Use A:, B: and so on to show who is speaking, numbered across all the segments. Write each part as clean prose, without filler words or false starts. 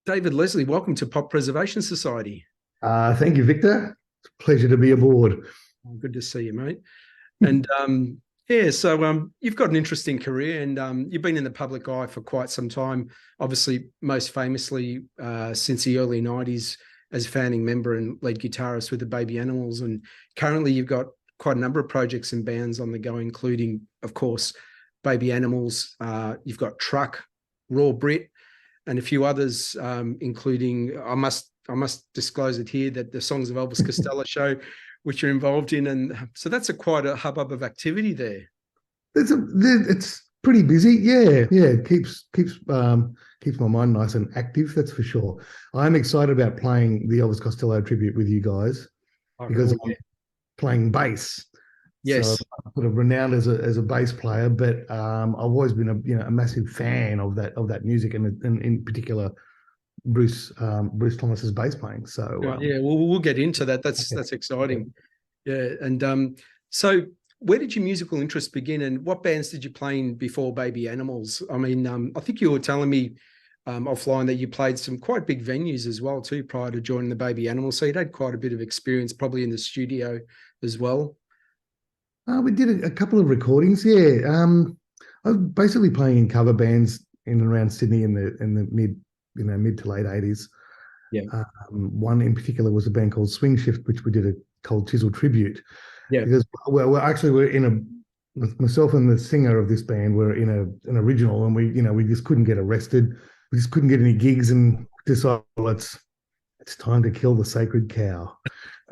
A: David Leslie, welcome to Pop Preservation Society.
B: Thank you, Victor. It's a pleasure to be aboard.
A: Good to see you, mate. And so you've got an interesting career, and you've been in the public eye for quite some time. Obviously, most famously since the early '90s as founding member and lead guitarist with the Baby Animals, and currently you've got quite a number of projects and bands on the go, including, of course, Baby Animals. You've got Truck, Raw Brit, and a few others, including I must disclose it here that the Songs of Elvis Costello show, which you're involved in, and so that's quite a hubbub of activity there.
B: It's pretty busy, yeah. It keeps my mind nice and active. That's for sure. I'm excited about playing the Elvis Costello tribute with you guys because I'm playing bass.
A: Yes,
B: so I'm sort of renowned as a bass player, but I've always been a massive fan of that music, and in particular Bruce Thomas's bass playing. So
A: we'll get into that. That's exciting. Yeah, and so where did your musical interest begin, and what bands did you play in before Baby Animals? I mean, I think you were telling me offline that you played some quite big venues as well too prior to joining the Baby Animals, so you'd had quite a bit of experience probably in the studio as well.
B: We did a couple of recordings. Yeah, I was basically playing in cover bands in and around Sydney in the mid to late 80s.
A: Yeah.
B: One in particular was a band called Swing Shift, which we did a Cold Chisel tribute.
A: Yeah.
B: Because we're in myself and the singer of this band were in an original, and we just couldn't get arrested. We just couldn't get any gigs, and decided it's time to kill the sacred cow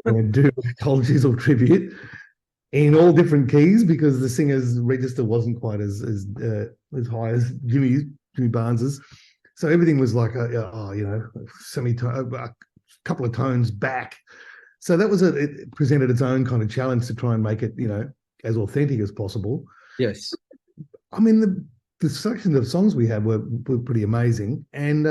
B: and do a Cold Chisel tribute in all different keys, because the singer's register wasn't quite as high as Jimmy Barnes's. So everything was like a couple of tones back. So that was it presented its own kind of challenge to try and make it, as authentic as possible.
A: Yes.
B: I mean, the selection of songs we had were pretty amazing, and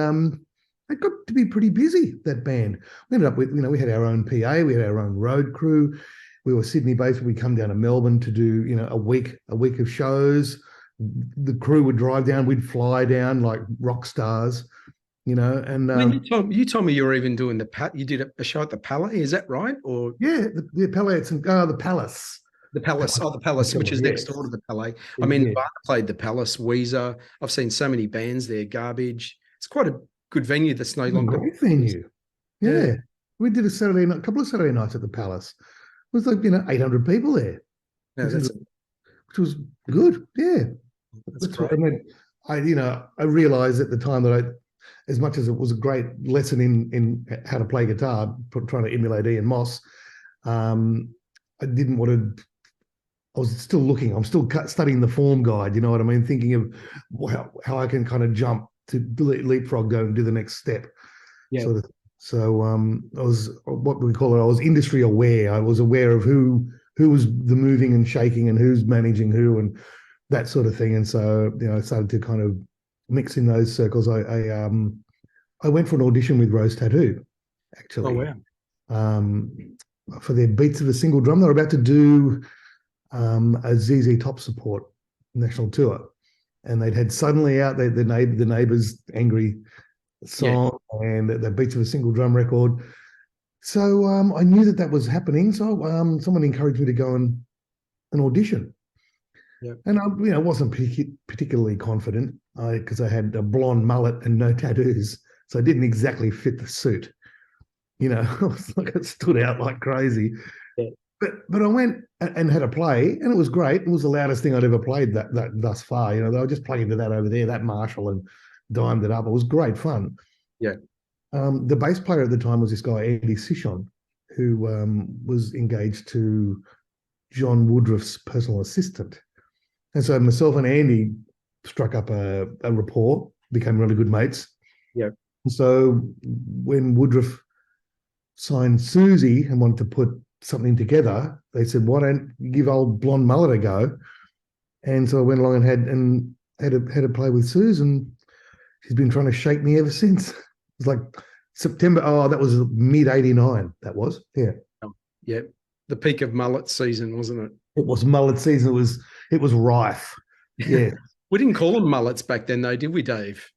B: it got to be pretty busy, that band. We ended up with, we had our own PA, we had our own road crew. We were Sydney-based. We'd come down to Melbourne to do, a week of shows. The crew would drive down. We'd fly down like rock stars, And
A: you told me you were even doing you did a show at the Palais. Is that right? Or
B: the Palais. The Palace.
A: The Palace. Oh, the Palace, which is next door to the Palais. I mean, I played the Palace, Weezer. I've seen so many bands there. Garbage. It's quite a good venue. That's no longer
B: a great venue. Yeah. We did a couple of Saturday nights at the Palace. It was like 800 people there, which was good. Yeah,
A: that's great.
B: I mean, I realized at the time that as much as it was a great lesson in how to play guitar, trying to emulate Ian Moss, I didn't want to. I was still looking. I'm still studying the form guide. You know what I mean? Thinking of how I can kind of jump to leapfrog, go and do the next step.
A: Yeah.
B: Sort of. So I was, what do we call it? I was industry aware. I was aware of who was the moving and shaking and who's managing who and that sort of thing. And so I started to kind of mix in those circles. I went for an audition with Rose Tattoo, actually.
A: Oh wow!
B: For their Beats of a Single Drum, they were about to do a ZZ Top Support national tour, and they'd had suddenly out the neighbours angry song and the Beats of a Single Drum record. So I knew that was happening. So someone encouraged me to go and audition.
A: Yeah. And
B: I wasn't particularly confident because I had a blonde mullet and no tattoos, so I didn't exactly fit the suit. I was like, it stood out like crazy.
A: Yeah.
B: But I went and had a play, and it was great. It was the loudest thing I'd ever played that thus far. They were just playing to that over there, that Marshall, and dimed it up. It was great fun.
A: Yeah.
B: The bass player at the time was this guy, Andy Sishon, who was engaged to John Woodruff's personal assistant. And so myself and Andy struck up a rapport, became really good mates.
A: Yeah.
B: And so when Woodruff signed Suzi and wanted to put something together, they said, why don't you give old blonde mullet a go? And so I went along and had a play with Suze, and she's been trying to shake me ever since. It was like September. Oh, that was mid '89. That was, yeah.
A: Yeah. The peak of mullet season, wasn't it?
B: It was mullet season. It was rife. Yeah.
A: We didn't call them mullets back then, though, did we, Dave?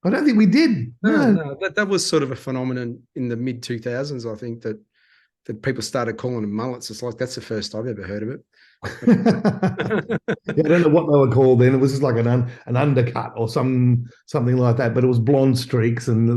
B: I don't think we did. No.
A: That was sort of a phenomenon in the mid 2000s. I think that people started calling them mullets. It's like that's the first I've ever heard of it.
B: Yeah, I don't know what they were called then. It was just like an undercut or something like that. But it was blonde streaks and the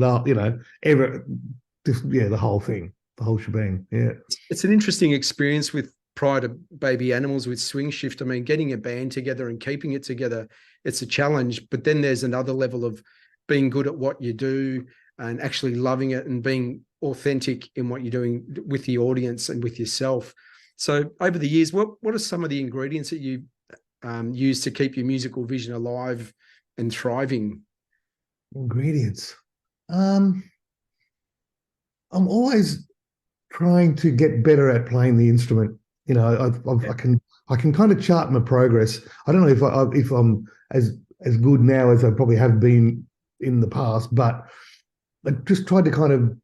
B: whole thing, the whole shebang. Yeah,
A: it's an interesting experience with prior to Baby Animals with Swing Shift. I mean, getting a band together and keeping it together, it's a challenge. But then there's another level of being good at what you do and actually loving it and being authentic in what you're doing with the audience and with yourself. So over the years, what are some of the ingredients that you use to keep your musical vision alive and thriving?
B: Ingredients. I'm always trying to get better at playing the instrument. You know, I can kind of chart my progress. I don't know if I'm as good now as I probably have been in the past, but I just tried to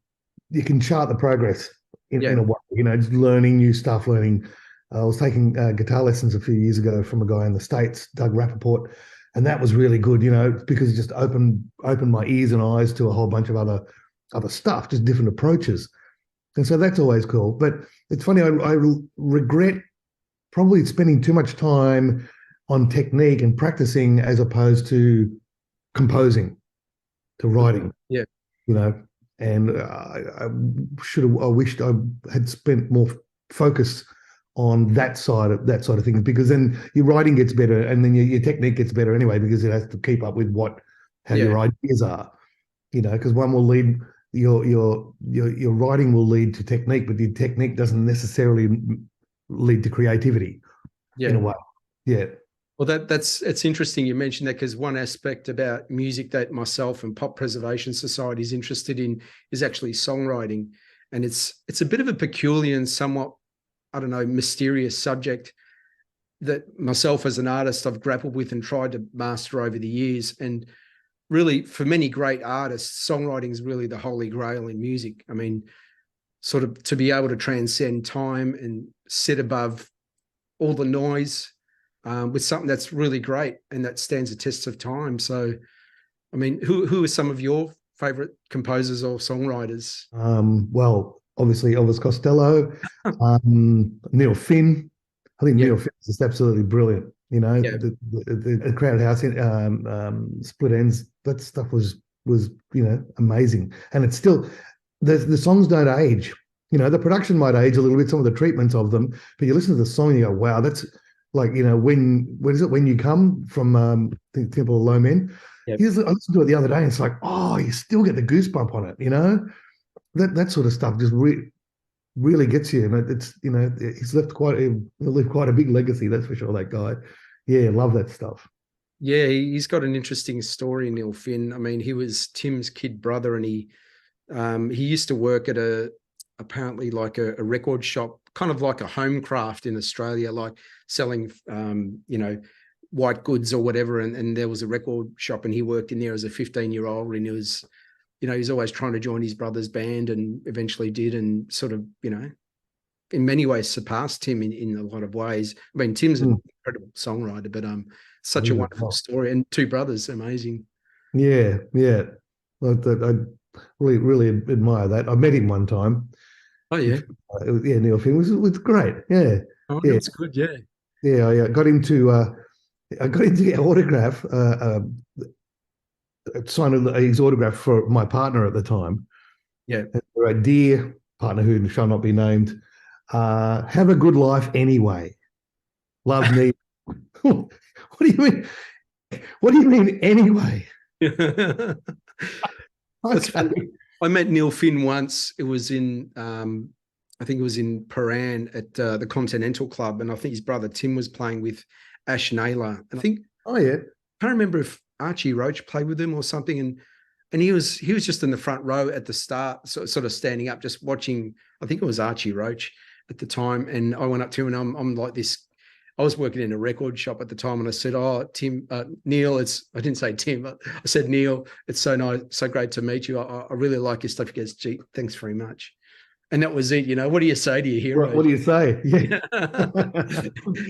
B: you can chart the progress in a way, you know, just learning new stuff, I was taking guitar lessons a few years ago from a guy in the States, Doug Rappaport, and that was really good, you know, because it just opened my ears and eyes to a whole bunch of other stuff, just different approaches. And so that's always cool. But it's funny, I regret probably spending too much time on technique and practicing as opposed to composing, to writing.
A: Yeah.
B: You know, and I wished I had spent more focus on that side of things, because then your writing gets better and then your technique gets better anyway, because it has to keep up with how your ideas are, you know, because one will lead your writing will lead to technique, but your technique doesn't necessarily lead to creativity in a way. Yeah.
A: Well, it's interesting you mentioned that, because one aspect about music that myself and Pop Preservation Society is interested in is actually songwriting. And it's a bit of a peculiar and somewhat, I don't know, mysterious subject that myself as an artist I've grappled with and tried to master over the years. And really, for many great artists, songwriting is really the holy grail in music. I mean, sort of to be able to transcend time and sit above all the noise with something that's really great and that stands the test of time. So, I mean, who are some of your favorite composers or songwriters?
B: Well, obviously Elvis Costello, Neil Finn. I think Neil Finn is just absolutely brilliant. You know, the Crowded House, Split Ends. That stuff was amazing, and it's still the songs don't age. You know, the production might age a little bit, some of the treatments of them, but you listen to the song and you go, wow, that's like, you know, when you come from Temple of Low Men. Yep. I listened to it the other day and it's like, oh, you still get the goosebump on it, you know? That sort of stuff just really gets you. And it's, you know, he's left quite a big legacy, that's for sure, that guy. Yeah, love that stuff.
A: Yeah, he's got an interesting story, Neil Finn. I mean, he was Tim's kid brother, and he used to work at apparently like a record shop, kind of like a home craft in Australia, like selling, you know, white goods or whatever. And there was a record shop and he worked in there as a 15-year-old, and he was, you know, he's always trying to join his brother's band and eventually did, and sort of, you know, in many ways surpassed Tim in a lot of ways. I mean, Tim's an incredible songwriter, but such a wonderful story, and two brothers, amazing.
B: Yeah. I really admire that. I met him one time.
A: Oh yeah.
B: Neil Finn was great. Yeah.
A: Oh, yeah. That's good. Yeah.
B: Yeah, I got him to get autograph, sign his autograph for my partner at the time.
A: Yeah.
B: A dear partner who shall not be named. Have a good life anyway. Love me. What do you mean? What do you mean anyway?
A: That's funny. I met Neil Finn once. It was in, I think it was in Paran at the Continental Club, and I think his brother Tim was playing with Ash Naylor. And I think,
B: I can't
A: remember if Archie Roach played with him or something. And he was just in the front row at the start, sort of standing up, just watching. I think it was Archie Roach at the time. And I went up to him, and I'm like this. I was working in a record shop at the time, and I said, "Oh, Tim, Neil, I didn't say Tim, but I said, Neil, it's so nice, so great to meet you. I really like your stuff." He goes, "Gee, thanks very much." And that was it. You know, what do you say to your hero?
B: What do you say? Yeah.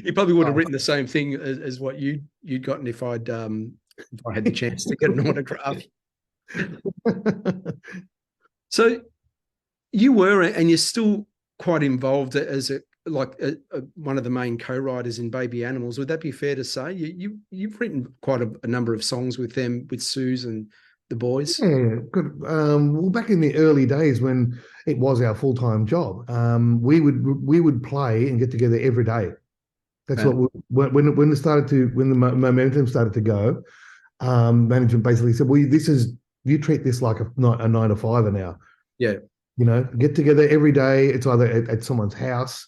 A: You probably would have written the same thing as what you'd gotten if I had the chance to get an autograph. So you were, and you're still quite involved as one of the main co-writers in Baby Animals. Would that be fair to say? You've written quite a number of songs with them, with Suze and the boys.
B: Yeah, good. Well, back in the early days when it was our full-time job, we would play and get together every day. That's what when the momentum started to go, management basically said, "Well, you treat this like a 9 to 5 now.
A: Yeah,
B: get together every day. It's either at someone's house,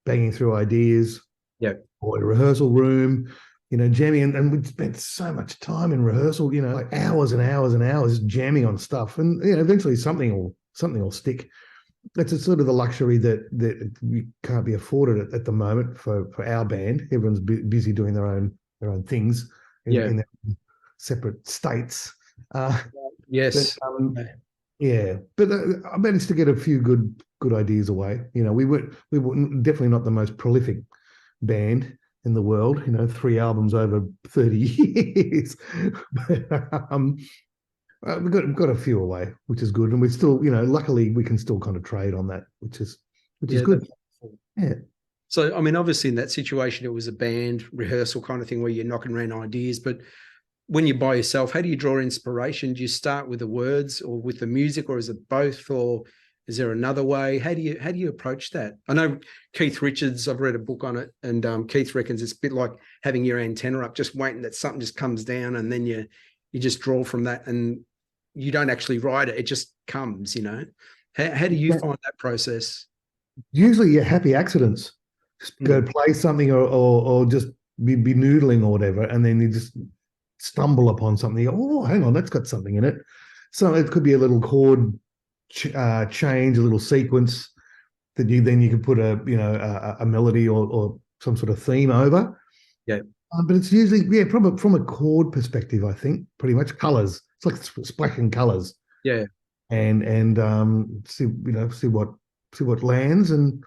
B: banging through ideas,
A: yeah,
B: or a rehearsal room, jamming, and we'd spent so much time in rehearsal, like hours and hours and hours jamming on stuff, and eventually something will stick. That's a sort of the luxury that we can't be afforded at the moment for our band. Everyone's busy doing their own things in their separate states.
A: Yes.
B: But, but I managed to get a few good ideas away. We were definitely not the most prolific band in the world. 3 albums over 30 years. But, we've got a few away, which is good, and we're still, luckily we can still kind of trade on that, which is good. Yeah.
A: So, I mean, obviously in that situation, it was a band rehearsal kind of thing where you're knocking around ideas, but when you're by yourself, how do you draw inspiration? Do you start with the words or with the music, or is it both, or is there another way? How do you approach that? I know Keith Richards, I've read a book on it, and Keith reckons it's a bit like having your antenna up, just waiting that something just comes down, and then you just draw from that, and you don't actually write it, it just comes. How do you find that process?
B: Usually you're happy accidents. Just go play something or just be noodling or whatever, and then you just stumble upon something. Oh, hang on, that's got something in it. So it could be a little chord change, a little sequence that you can put a melody or some sort of theme over.
A: Yeah.
B: But it's usually from a chord perspective, I think pretty much colors. It's like splashing colors.
A: Yeah.
B: And see what lands, and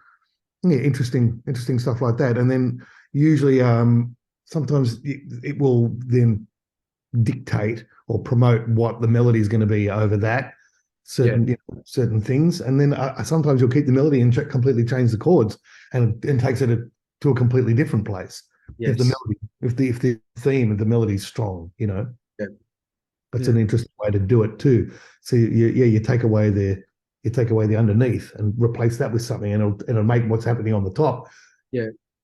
B: interesting stuff like that. And then usually sometimes it will then dictate or promote what the melody is going to be over that certain things. And then sometimes you'll keep the melody and completely change the chords and takes it to a completely different place.
A: Yes.
B: If the theme of the melody is strong,
A: Yeah.
B: That's an interesting way to do it too. So you take away the underneath and replace that with something, and it'll make what's happening on the top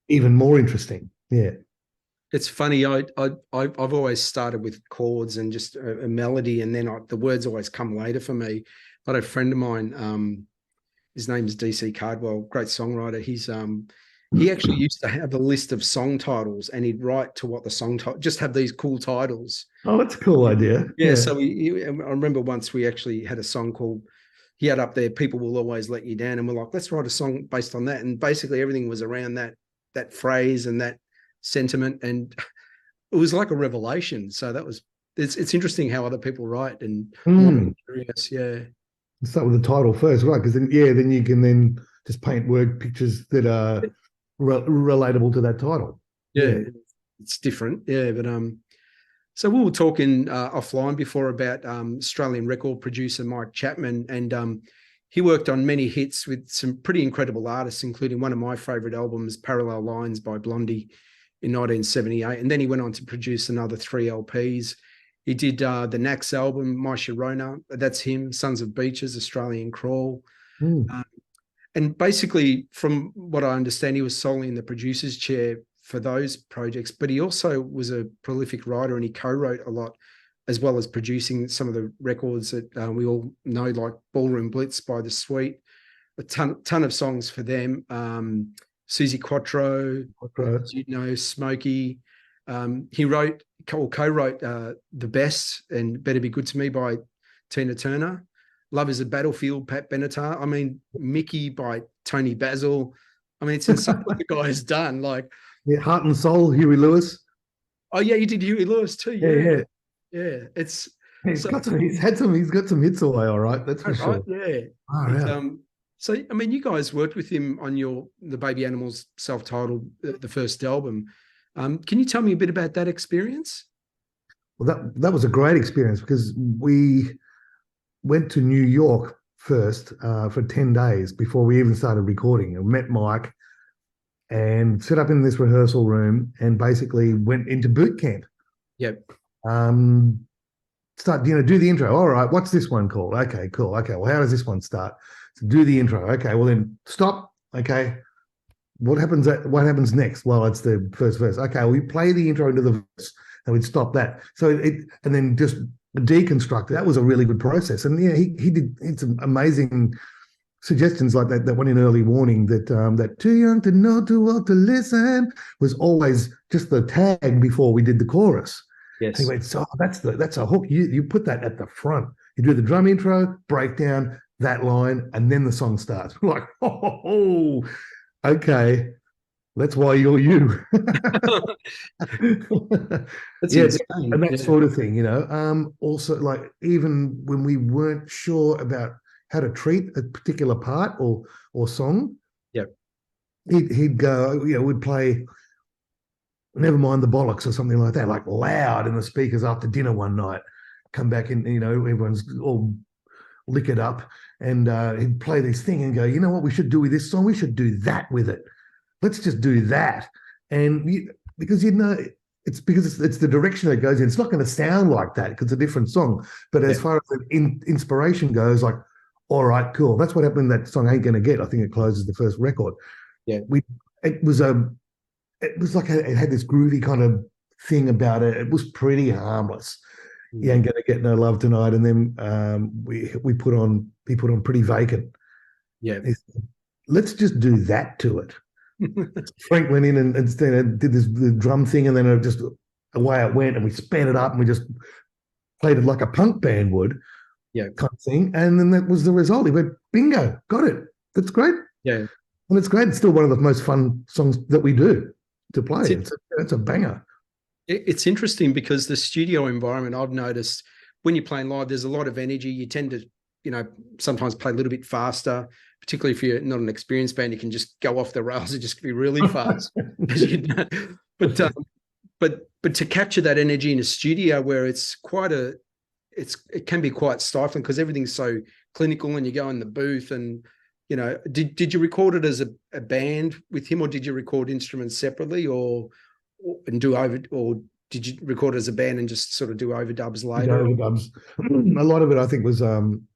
B: even more interesting. Yeah.
A: It's funny. I've always started with chords and just a melody, and then the words always come later for me. I had a friend of mine, his name is DC Cardwell, great songwriter. He actually used to have a list of song titles, and he'd write to what the song title, just have these cool titles.
B: Oh, that's a cool idea.
A: Yeah. So I remember once we actually had a song called, he had up there, People Will Always Let You Down, and we're like, let's write a song based on that. And basically everything was around that phrase and that sentiment, and it was like a revelation. So it's interesting how other people write, and curious.
B: Start with the title first, right? Because then you can just paint word pictures that are relatable to that title.
A: It's different. But so we were talking offline before about Australian record producer Mike Chapman, and he worked on many hits with some pretty incredible artists, including one of my favorite albums, Parallel Lines by Blondie, in 1978. And then he went on to produce another 3 LPs. He did the Nax album, My Sharona, that's him, Sons of Beaches, Australian Crawl. And basically, from what I understand, he was solely in the producer's chair for those projects, but he also was a prolific writer, and he co-wrote a lot, as well as producing some of the records that we all know, like Ballroom Blitz by The Sweet, a ton of songs for them. Suzi Quatro, Smokey. He wrote or co-wrote The Best and Better Be Good to Me by Tina Turner. Love is a Battlefield, Pat Benatar. I mean, Mickey by Tony Basil. I mean, it's insane what the guy's done. Like,
B: Heart and Soul, Huey Lewis.
A: Oh yeah, you did Huey Lewis too. Yeah.
B: He's got some hits away, all right. That's for sure.
A: Yeah. So I mean, you guys worked with him on the Baby Animals self-titled, the first album. Can you tell me a bit about that experience?
B: Well, that was a great experience, because we went to New York first for 10 days before we even started recording. I met Mike and set up in this rehearsal room and basically went into boot camp.
A: Yep.
B: Start, do the intro. All right, what's this one called? Okay, cool. Okay, well, how does this one start? So do the intro. Okay, well then stop. Okay, what happens next? Well, it's the first verse. Okay, we play the intro into the verse and we'd stop that. So and then just deconstruct. That was a really good process. And yeah, he did some amazing suggestions like that one in Early Warning, that too young to know, too well to listen, was always just the tag before we did the chorus.
A: Yes.
B: Anyway, so that's a hook. You put that at the front. You do the drum intro, breakdown, that line, and then the song starts. We're like, oh, okay, that's why you're you.
A: That's insane.
B: And that sort of thing, Also, like, even when we weren't sure about how to treat a particular part or song, he'd go, we'd play Never Mind the Bollocks or something like that, like loud in the speakers after dinner one night. Come back and, everyone's all liquored up, and he'd play this thing and go, you know what we should do with this song? We should do that with it. Let's just do that. And because it's because it's the direction it goes in. It's not going to sound like that because it's a different song. But as far as the inspiration goes, like, all right, cool. That's what happened in that song Ain't Gonna Get. I think it closes the first record. Yeah. It was like it had this groovy kind of thing about it. It was pretty harmless. You ain't gonna get no love tonight. And then he put on Pretty Vacant. Yeah. Let's just do that to it. Frank went in and did the drum thing, and then away it went, and we sped it up and we just played it like a punk band would. Yeah. Kind of thing. And then that was the result. He went, bingo, got it. That's great. Yeah. And it's great. It's still one of the most fun songs that we do to play. It's a banger.
A: It's interesting because the studio environment, I've noticed when you're playing live, there's a lot of energy. You tend to, sometimes play a little bit faster, particularly if you're not an experienced band. You can just go off the rails and just be really fast. But to capture that energy in a studio where it's it can be quite stifling because everything's so clinical, and you go in the booth and, did you record it as a band with him, or did you record instruments separately, or did you record it as a band and just sort of do overdubs later?
B: Overdubs. A lot of it, I think, was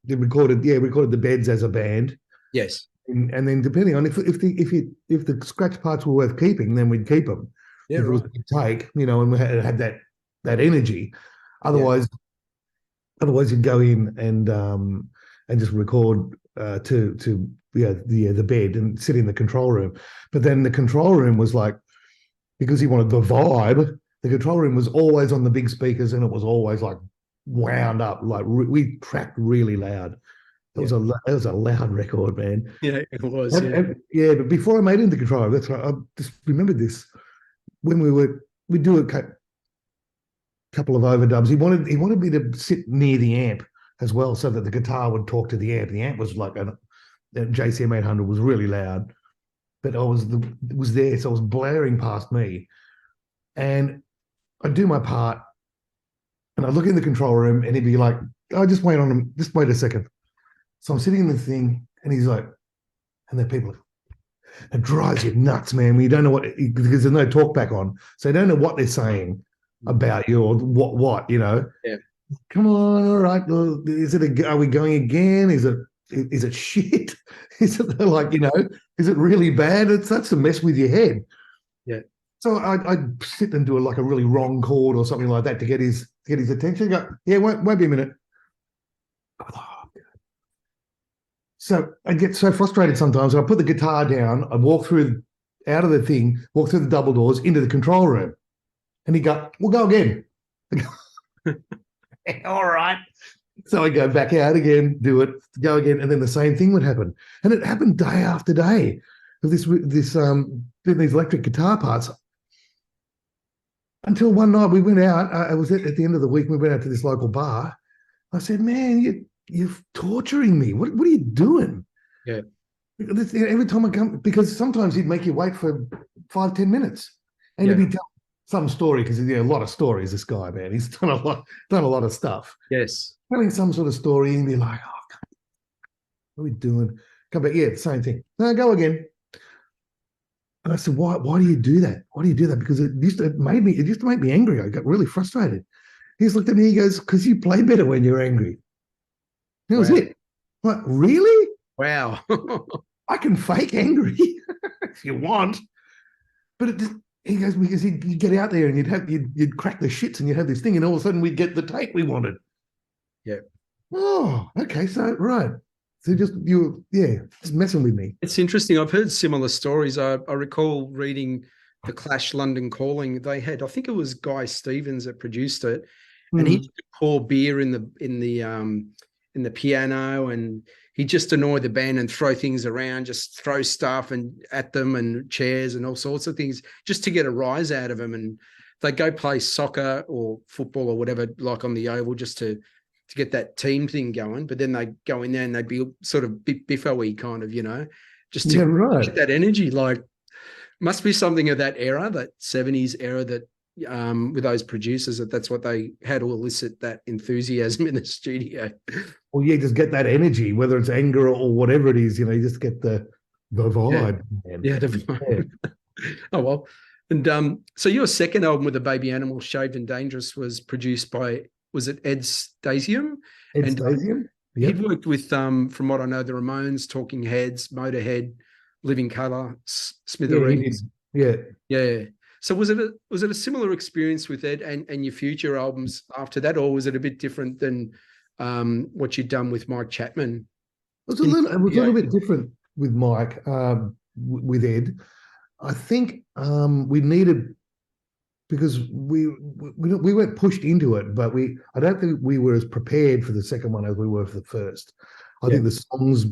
B: recorded the beds as a band.
A: Yes.
B: And then depending on if the scratch parts were worth keeping, then we'd keep them. Yeah, if it was a big take, and we had that energy. Otherwise you'd go in and just record to the bed and sit in the control room. But then the control room was like, because he wanted the vibe, the control room was always on the big speakers, and it was always like wound up. Like we tracked really loud. It was a loud record, man.
A: Yeah, it was.
B: But before I made it into control room, that's right. I just remembered this when we'd do a couple of overdubs. He wanted me to sit near the amp as well, so that the guitar would talk to the amp. The amp was like a JCM 800 was really loud, but it was there, so it was blaring past me, and I'd do my part, and I'd look in the control room, and he'd be like, "Oh, just wait on him. Just wait a second." So I'm sitting in the thing, and he's like, and the people, it drives you nuts, man. When you don't know because there's no talk back on, so you don't know what they're saying about you or what. Yeah. Come on, all right. Well, are we going again? Is it shit? Is it like, is it really bad? It starts to mess with your head. Yeah. So I'd sit and do a really wrong chord or something like that to get his attention. Go, yeah, won't be a minute. So I get so frustrated sometimes. I put the guitar down. I walk out of the thing, walk through the double doors into the control room, and he'd go, "We'll go again." All right. So I go back out again, do it, go again, and then the same thing would happen. And it happened day after day with these electric guitar parts. Until one night we went out. I was at the end of the week. We went out to this local bar. I said, "Man, you're torturing me. What are you doing?" Yeah. Every time I come, because sometimes he'd make you wait for 5-10 minutes, and he'd be some story, because a lot of stories, this guy, man. He's done a lot of stuff.
A: Yes.
B: Telling some sort of story and be like, oh, what are we doing? Come back, yeah, same thing. No, go again. And I said, why do you do that? Why do you do that? Because it used to make me angry. I got really frustrated. He's looked at me, he goes, because you play better when you're angry. That was it. Like, really?
A: Wow.
B: I can fake angry if you want. But he goes, because you'd get out there and you'd crack the shits and you'd have this thing, and all of a sudden we'd get the take we wanted.
A: Yeah.
B: Oh, okay. So, right. So just messing with me.
A: It's interesting. I've heard similar stories. I recall reading the Clash London Calling. They had, I think it was Guy Stevens that produced it, and he used to pour beer in the piano, and he'd just annoy the band and throw things around, just throw stuff and at them and chairs and all sorts of things just to get a rise out of them. And they'd go play soccer or football or whatever, like on the oval, just to get that team thing going. But then they go in there and they'd be sort of biffo-y kind of, just to get that energy. Like, must be something of that era, that 70s era, that with those producers, that's what they had to elicit that enthusiasm in the studio.
B: Well, yeah, just get that energy, whether it's anger or whatever it is, you just get the vibe.
A: Yeah, the vibe. Oh, well. And so your second album with the Baby Animals, Shaved and Dangerous, was produced by, was it Ed Stasium?
B: Stasium?
A: Yep. He'd worked with, from what I know, the Ramones, Talking Heads, Motörhead, Living Colour, Smithereens.
B: Yeah.
A: So was it a similar experience with Ed and your future albums after that, or was it a bit different than what you'd done with Mike Chapman?
B: It was a little bit different with Mike, with Ed. I think we needed, because we weren't pushed into it, but I don't think we were as prepared for the second one as we were for the first. I think the songs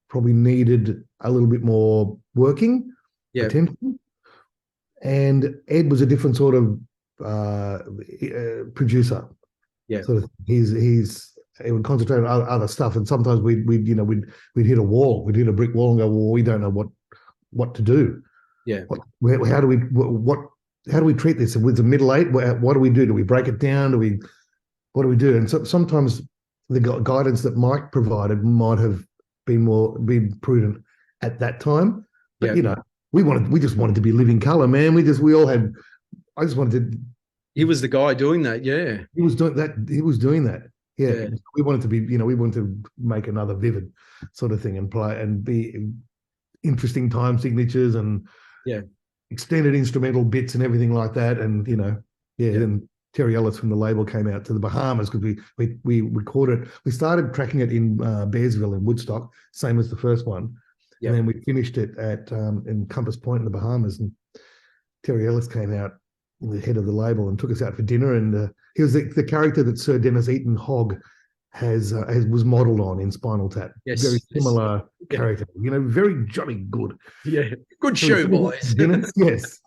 B: probably needed a little bit more working, attention. And Ed was a different sort of producer. Yeah. So he would concentrate on other stuff, and sometimes we'd hit a wall, we'd hit a brick wall and go, well, we don't know what to do. Yeah. How do we treat this? With the middle eight, what do we do? Do we break it down? What do we do? And so sometimes the guidance that Mike provided might have been prudent at that time. But we just wanted to be Living Colour, man. I just wanted to.
A: He was the guy doing that, yeah.
B: He was doing that. Yeah. We wanted to be, we wanted to make another Vivid sort of thing and play and be interesting time signatures and extended instrumental bits and everything like that. And then Terry Ellis from the label came out to the Bahamas, because we recorded. We started tracking it in Bearsville in Woodstock, same as the first one. Yep. And then we finished it at in Compass Point in the Bahamas, and Terry Ellis came out, the head of the label, and took us out for dinner. And he was the character that Sir Dennis Eaton Hogg was modelled on in Spinal Tap. Yes, very similar character. Very jolly good.
A: Yeah, good show, boys.
B: Dinner, yes.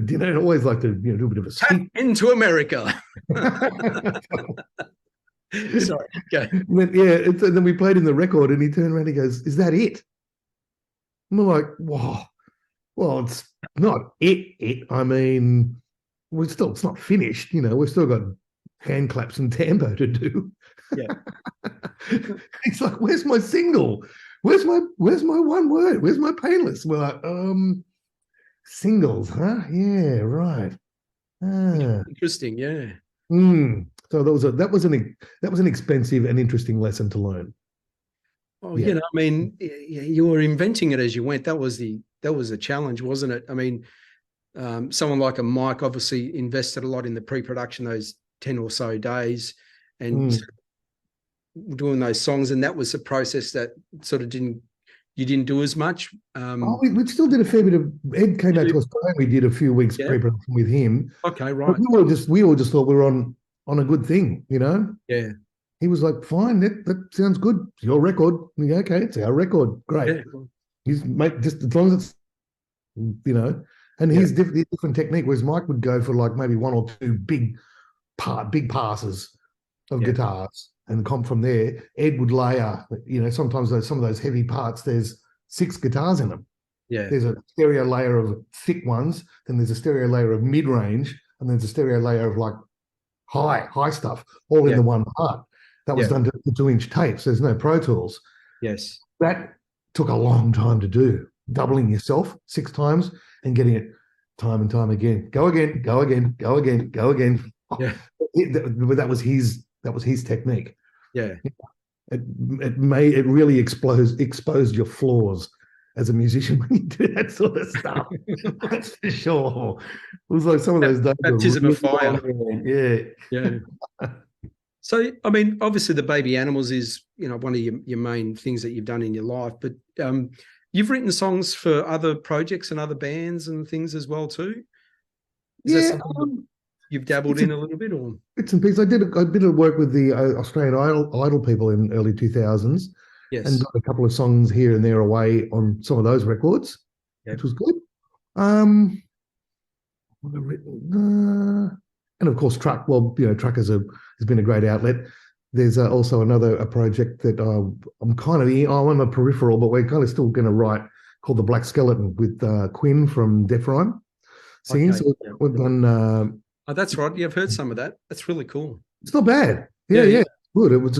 B: Dinner, always like to do a bit of a speak.
A: Into America. Sorry. Okay.
B: Then we played in the record, and he turned around and he goes, "Is that it?" And we're like, "Whoa, well, it's not it. I mean, it's not finished. We've still got hand claps and tambo to do." Yeah. It's like, "Where's my single? Where's my one word? Where's my painless?" We're like, singles, huh? Yeah, right.
A: Interesting, yeah.
B: So that was an expensive and interesting lesson to learn.
A: Oh, I mean, you were inventing it as you went. That was a challenge, wasn't it? I mean, someone like a Mike obviously invested a lot in the pre-production, those 10 or so days, and doing those songs, and that was a process that sort of you didn't do as much.
B: We still did a fair bit of. Ed came out to Australia. We did a few weeks pre-production with him.
A: Okay, right.
B: But we all just thought we were on a good thing,
A: Yeah.
B: He was like, "Fine, that sounds good. It's your record." We go, "Okay, it's our record. Great." Yeah. He's just as long as it's, and he's different technique. Whereas Mike would go for like maybe one or two big passes of guitars and come from there. Ed would layer. Sometimes some of those heavy parts, there's 6 guitars in them. Yeah. There's a stereo layer of thick ones, then there's a stereo layer of mid-range, and there's a stereo layer of like high stuff, all in the one part. That was done to 2-inch tapes. There's no Pro Tools.
A: Yes.
B: That took a long time to do, doubling yourself 6 times and getting it time and time again. Go again, go again, go again, go again.
A: Yeah.
B: That was his technique.
A: Yeah.
B: It really exposed your flaws as a musician when you do that sort of stuff. That's for sure. It was like some of those days.
A: Baptism of fire.
B: Yeah.
A: Yeah. So, I mean, obviously the Baby Animals is, one of your main things that you've done in your life, but you've written songs for other projects and other bands and things as well too. Is that something you've dabbled in a little bit, or
B: bits and pieces? I did a bit of work with the Australian Idol people in early 2000s,
A: yes,
B: and got a couple of songs here and there away on some of those records, which was good. What I've written, and of course, Truck. Well, Truck has been a great outlet. There's also a project that I'm kind of on a peripheral, but we're kind of still going to write, called The Black Skeleton, with Quinn from Def Rhyme singing. Okay. So we've done.
A: Oh, that's right. Yeah, I've heard some of that. That's really cool.
B: It's not bad. Yeah. Good. It was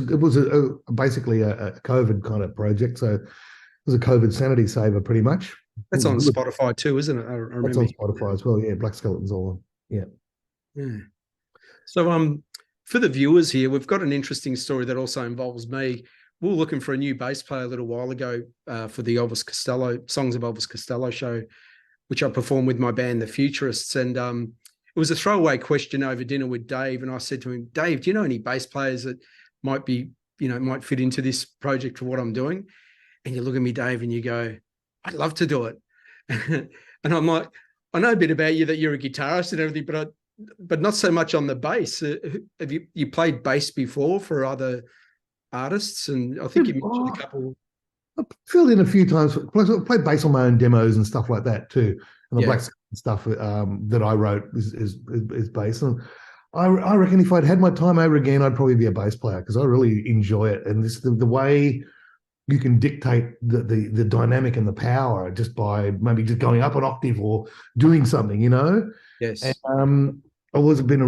B: basically a COVID kind of project. So it was a COVID sanity saver, pretty much.
A: That's on Spotify too, isn't it? I remember.
B: That's on Spotify as well. Yeah, Black Skeleton's all on. Yeah.
A: Yeah. So for the viewers here, we've got an interesting story that also involves me. We were looking for a new bass player a little while ago for the Elvis Costello Songs of Elvis Costello show, which I performed with my band, The Futurists. And it was a throwaway question over dinner with Dave. And I said to him, Dave, do you know any bass players that might fit into this project for what I'm doing? And you look at me, Dave, and you go, I'd love to do it. And I'm like, I know a bit about you, that you're a guitarist and everything, but not so much on the bass. Have you played bass before for other artists? And I think you mentioned a couple.
B: I've filled in a few times. I played bass on my own demos and stuff like that too. And the Black stuff that I wrote is bass. And I reckon if I'd had my time over again, I'd probably be a bass player, because I really enjoy it. And this the way you can dictate the dynamic and the power just by maybe just going up an octave or doing something,
A: Yes.
B: And I've always been a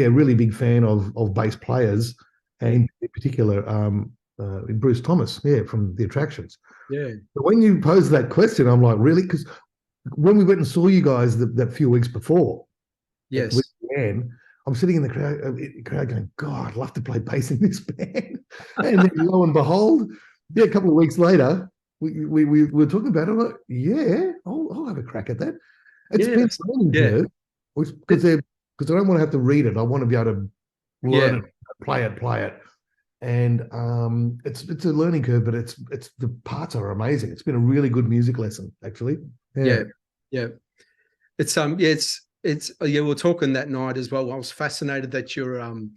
B: really big fan of bass players, and in particular Bruce Thomas, from The Attractions.
A: Yeah.
B: But when you posed that question, I'm like, really? Because when we went and saw you guys that few weeks before,
A: yes,
B: with the band, I'm sitting in the crowd going, God, I'd love to play bass in this band. And then lo and behold, a couple of weeks later, we were talking about it. I'm like, yeah, I'll have a crack at that. It's been learning curve, because I don't want to have to read it. I want to be able to learn it, play it. And it's a learning curve, but it's the parts are amazing. It's been a really good music lesson, actually.
A: Yeah. It's we were talking that night as well. I was fascinated that you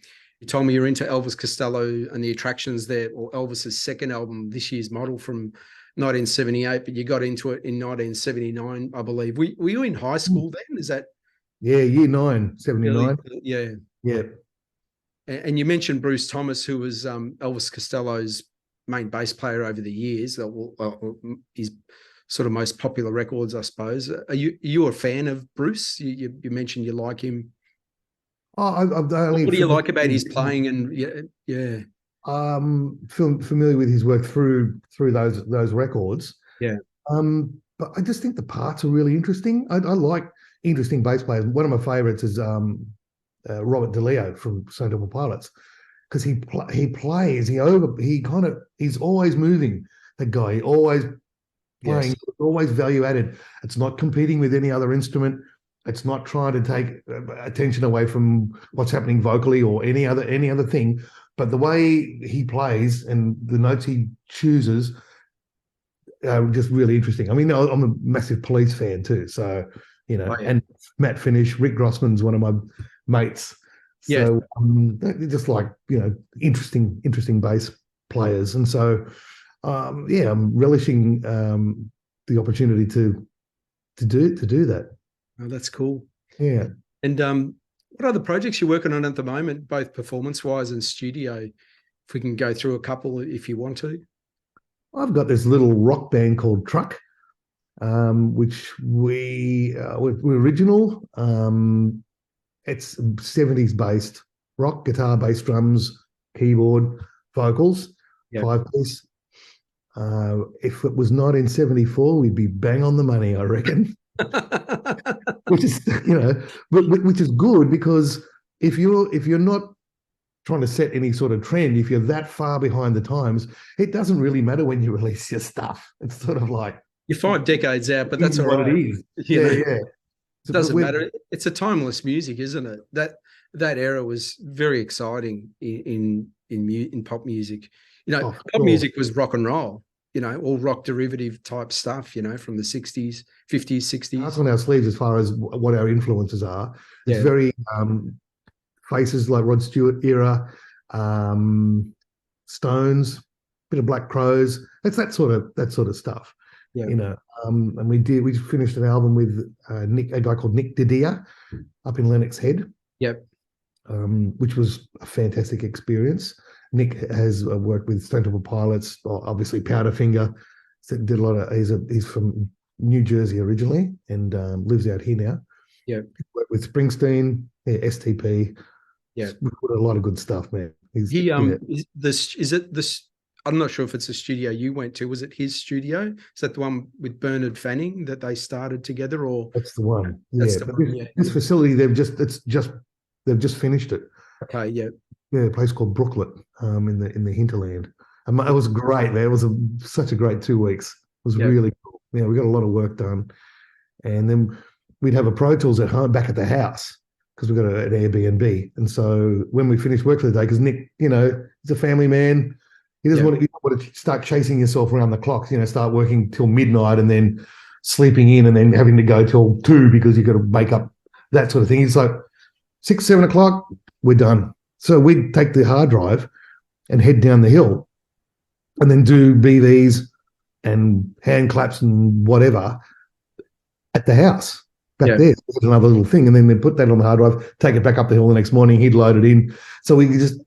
A: told me you're into Elvis Costello and The Attractions there, or Elvis's second album, This Year's Model, from 1978, but you got into it in 1979, I believe. Were you in high school then? Is that?
B: Yeah, year 9, 79.
A: Yeah. And you mentioned Bruce Thomas, who was Elvis Costello's main bass player over the years. His sort of most popular records, I suppose. Are you a fan of Bruce? You mentioned you like him.
B: What
A: do you like about his playing? And
B: familiar with his work through those records.
A: Yeah.
B: But I just think the parts are really interesting. I like interesting bass players. One of my favorites is Robert DeLeo from Stone Temple Pilots, because he plays. He's always moving. The guy always playing, always value added. It's not competing with any other instrument. It's not trying to take attention away from what's happening vocally or any other thing. But the way he plays and the notes he chooses are just really interesting. I mean, I'm a massive Police fan too, so and Matt Finish, Rick Grossman's one of my mates. So they're just like interesting bass players, and so I'm relishing the opportunity to do that.
A: Oh, that's cool.
B: Yeah.
A: And what other projects you're working on at the moment, both performance-wise and studio? If we can go through a couple, if you want to.
B: I've got this little rock band called Truck, which we're original, and it's 70s based rock, guitar, bass, drums, keyboard, vocals, 5-piece. If it was not in 74, we'd be bang on the money, I reckon. Which is, which is good, because if you're not trying to set any sort of trend, if you're that far behind the times, it doesn't really matter when you release your stuff. It's sort of like
A: you're 5 decades out, but that's all right.
B: What it is.
A: Yeah.
B: It
A: doesn't matter. It's a timeless music, isn't it? That era was very exciting in pop music. Pop music was rock and roll. All rock derivative type stuff. From the 60s, 50s, 60s.
B: That's on our sleeves as far as what our influences are. It's very faces like Rod Stewart era, Stones, bit of Black Crows. It's that sort of stuff. Yeah. And we finished an album with a guy called Nick DiDia up in Lennox Head. Yep. Which was a fantastic experience. Nick has worked with Stone Temple Pilots, obviously Powderfinger. Did a lot of. He's from New Jersey originally and lives out here now. Yeah. Worked with Springsteen, STP. Yeah, we put a lot of good stuff, man. Is it this? I'm not sure if it's a studio you went to. Was it his studio? Is that the one with Bernard Fanning that they started together, or that's the one? That's the one. This facility, they've just finished it.
A: Okay, yeah,
B: a place called Brooklet, in the hinterland. And it was great, man. It was such a great 2 weeks. It was really cool. Yeah, we got a lot of work done, and then we'd have a Pro Tools at home back at the house, because we've got an Airbnb. And so when we finished work for the day, because Nick, he's a family man, he doesn't want to start chasing yourself around the clock, start working till midnight and then sleeping in and then having to go till 2 because you've got to make up that sort of thing. It's like 6, 7 o'clock, we're done. So we'd take the hard drive and head down the hill and then do BVs and hand claps and whatever at the house. Back there, so another little thing, and then they put that on the hard drive, take it back up the hill the next morning. He'd load it in, so we just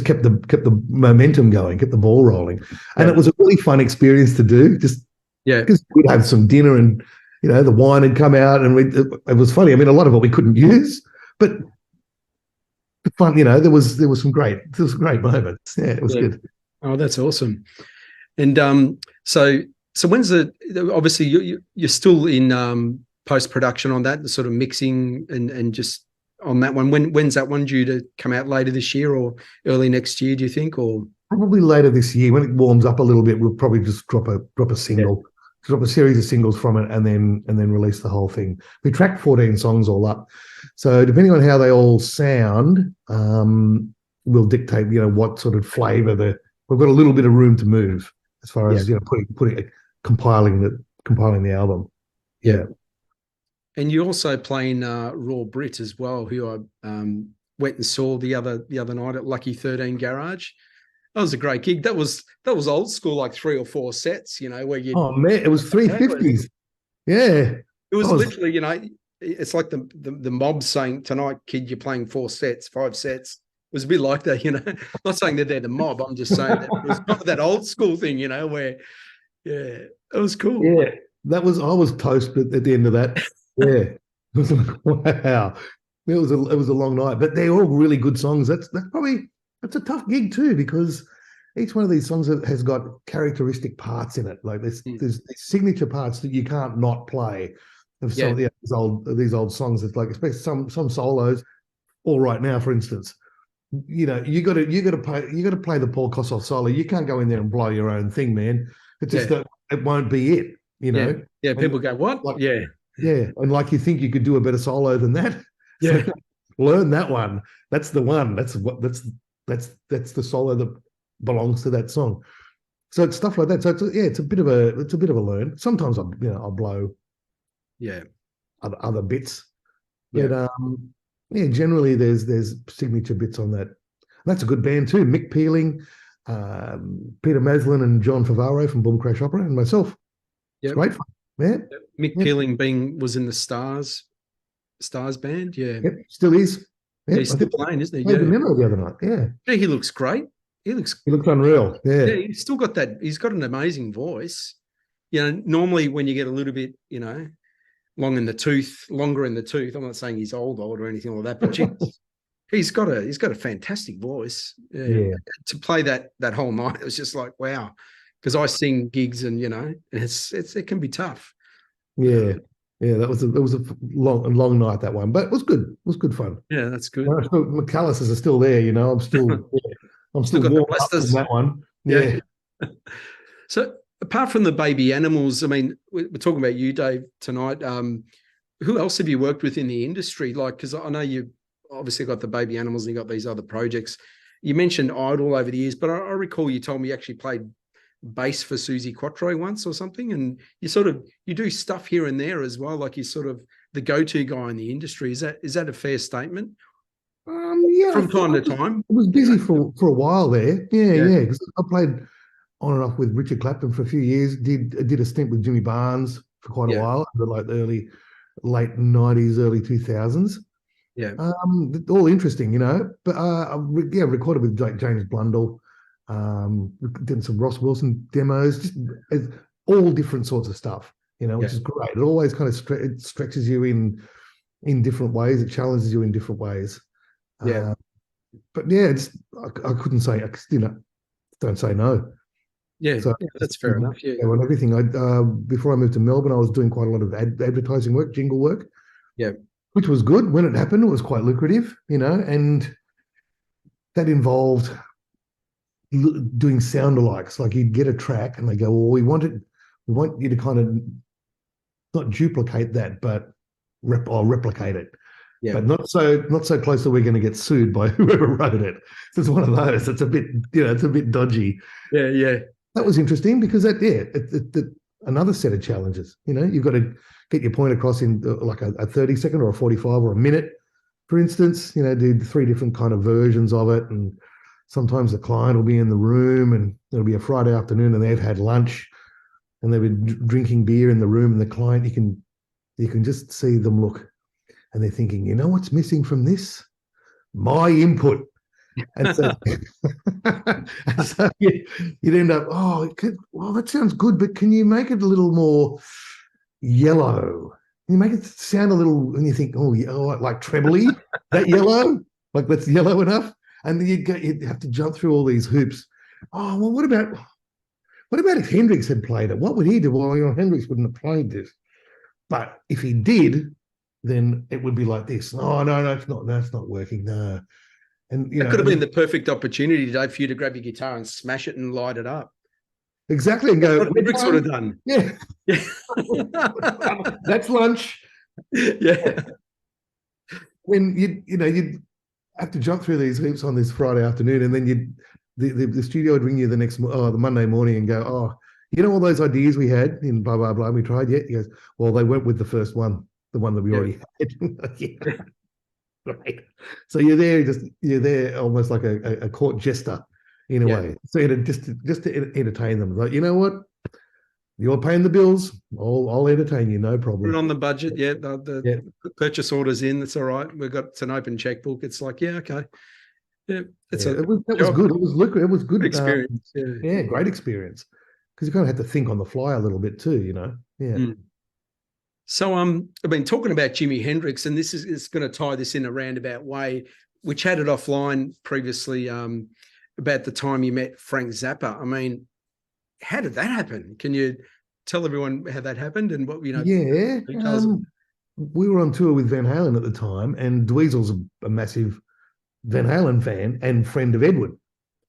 B: kept the momentum going, kept the ball rolling, and it was a really fun experience to do. Because we'd have some dinner, and the wine had come out, and it was funny. I mean, a lot of it we couldn't use, but the fun. There was some great moments. Yeah, it was good.
A: Oh, that's awesome. And so when's obviously you're still in post-production on that, the sort of mixing and just on that one. When's that one due to come out? Later this year or early next year, do you think? Or
B: probably later this year. When it warms up a little bit, we'll probably just drop a single, drop a series of singles from it, and then release the whole thing. We tracked 14 songs all up, so depending on how they all sound, will dictate what sort of flavor we've got a little bit of room to move as far as compiling the album. Yeah.
A: And you're also playing Raw Brit as well, who I went and saw the other night at Lucky 13 Garage. That was a great gig. That was old school, like 3 or 4 sets, where you.
B: Oh man, it was 350s. Yeah,
A: it was literally, it's like the mob saying, "Tonight, kid, you're playing 4 sets, 5 sets." It was a bit like that, I'm not saying that they're the mob. I'm just saying that it was kind of that old school thing, where, it was cool.
B: Yeah, I was toast at the end of that. Yeah, it was wow. It was a long night, but they're all really good songs. That's a tough gig too, because each one of these songs has got characteristic parts in it. Like there's signature parts that you can't not play. Of some of these old songs. It's like, especially some solos. All Right Now, for instance, you got to play the Paul Kossoff solo. You can't go in there and blow your own thing, man. It's just it won't be it.
A: Yeah. People go, what?
B: Like, yeah, and like you think you could do a better solo than that. Yeah, so learn that one. That's the one. That's the solo that belongs to that song. So it's stuff like that. So it's a bit of a learn. Sometimes I'll blow other bits, but generally there's signature bits on that. And that's a good band too. Mick Peeling, Peter Maslin, and John Favaro from Boom Crash Opera, and myself. It's great fun. Yeah.
A: Mick Peeling was in the Stars band. Yeah.
B: Yep, still is.
A: Yep. He's still playing, isn't he?
B: Played the memo the other night. Yeah.
A: Yeah, he looks great. He looks
B: unreal. Yeah.
A: He's still got that. He's got an amazing voice. Normally when you get a little bit, long in the tooth, longer in the tooth. I'm not saying he's old or anything like that, but he's got a fantastic voice.
B: Yeah.
A: To play that whole night, it was just like, wow. Because I sing gigs, and it can be tough.
B: Yeah. Yeah, it was a long night, that one, but it was good. It was good fun.
A: Yeah, that's good.
B: McAllister's are still there, I'm still
A: Still got
B: warm
A: the
B: up from that one. Yeah.
A: So apart from the Baby Animals, I mean, we're talking about you, Dave, tonight. Who else have you worked with in the industry? Like, because I know you obviously got the Baby Animals and you got these other projects. You mentioned Idol over the years, but I recall you told me you actually played bass for Suzi Quatro once or something, and you do stuff here and there as well, like you're sort of the go-to guy in the industry. Is that a fair statement?
B: Yeah,
A: from time to time.
B: I was busy for a while there. Yeah, because I played on and off with Richard Clapton for a few years. Did a stint with Jimmy Barnes for quite a while, like the late 90s, early 2000s.
A: Yeah.
B: All interesting, But recorded with James Blundell. Did some Ross Wilson demos, just all different sorts of stuff, which is great. It always kind of it stretches you in different ways. It challenges you in different ways.
A: Yeah.
B: But yeah, I couldn't say, don't say no.
A: Yeah, so, that's fair enough. Yeah.
B: On everything. Before I moved to Melbourne, I was doing quite a lot of advertising work, jingle work.
A: Yeah.
B: Which was good. When it happened, it was quite lucrative, and that involved doing sound-alikes. Like you'd get a track and they go, well, we want you to kind of not duplicate that, but replicate it. Yeah. But not so close that we're going to get sued by whoever wrote it. So it's one of those. It's a bit, it's a bit dodgy.
A: Yeah.
B: That was interesting because another set of challenges. You've got to get your point across in like a 30-second or a 45 or a minute, for instance. Do 3 different kind of versions of it, and sometimes the client will be in the room, and it'll be a Friday afternoon, and they've had lunch, and they've been drinking beer in the room, and the client, you can just see them look, and they're thinking, what's missing from this? My input. And so, you'd end up, that sounds good, but can you make it a little more yellow? Can you make it sound a little, and you think, like trebly, that yellow? Like that's yellow enough? And then you'd have to jump through all these hoops. Oh, well, what about if Hendrix had played it? What would he do? Well, Hendrix wouldn't have played this. But if he did, then it would be like this. Oh, no, that's not working. No. And
A: it could have been the perfect opportunity today for you to grab your guitar and smash it and light it up.
B: Exactly. And go,
A: what Hendrix would have done.
B: Yeah. That's lunch.
A: Yeah.
B: When you'd have to jump through these hoops on this Friday afternoon, and then the studio would ring you the Monday morning and go, all those ideas we had in blah blah blah, we tried yet? He goes, well, they went with the first one, the one that we already had. Right. So you're there almost like a court jester in a way. So just to entertain them. Like, you know what? You're paying the bills. I'll entertain you, no problem.
A: Put it on the budget, the purchase order's in. That's all right. It's an open checkbook. It's like, okay. Yeah,
B: that was good. It was lucrative. It was good
A: experience.
B: Great experience. Because you kind of had to think on the fly a little bit too, Yeah.
A: Mm. So I've been talking about Jimi Hendrix, and this is going to tie this in a roundabout way. We chatted offline previously about the time you met Frank Zappa. I mean, how did that happen? Can you tell everyone how that happened and what details?
B: We were on tour with Van Halen at the time, and Dweezil's a massive Van Halen fan and friend of Edward.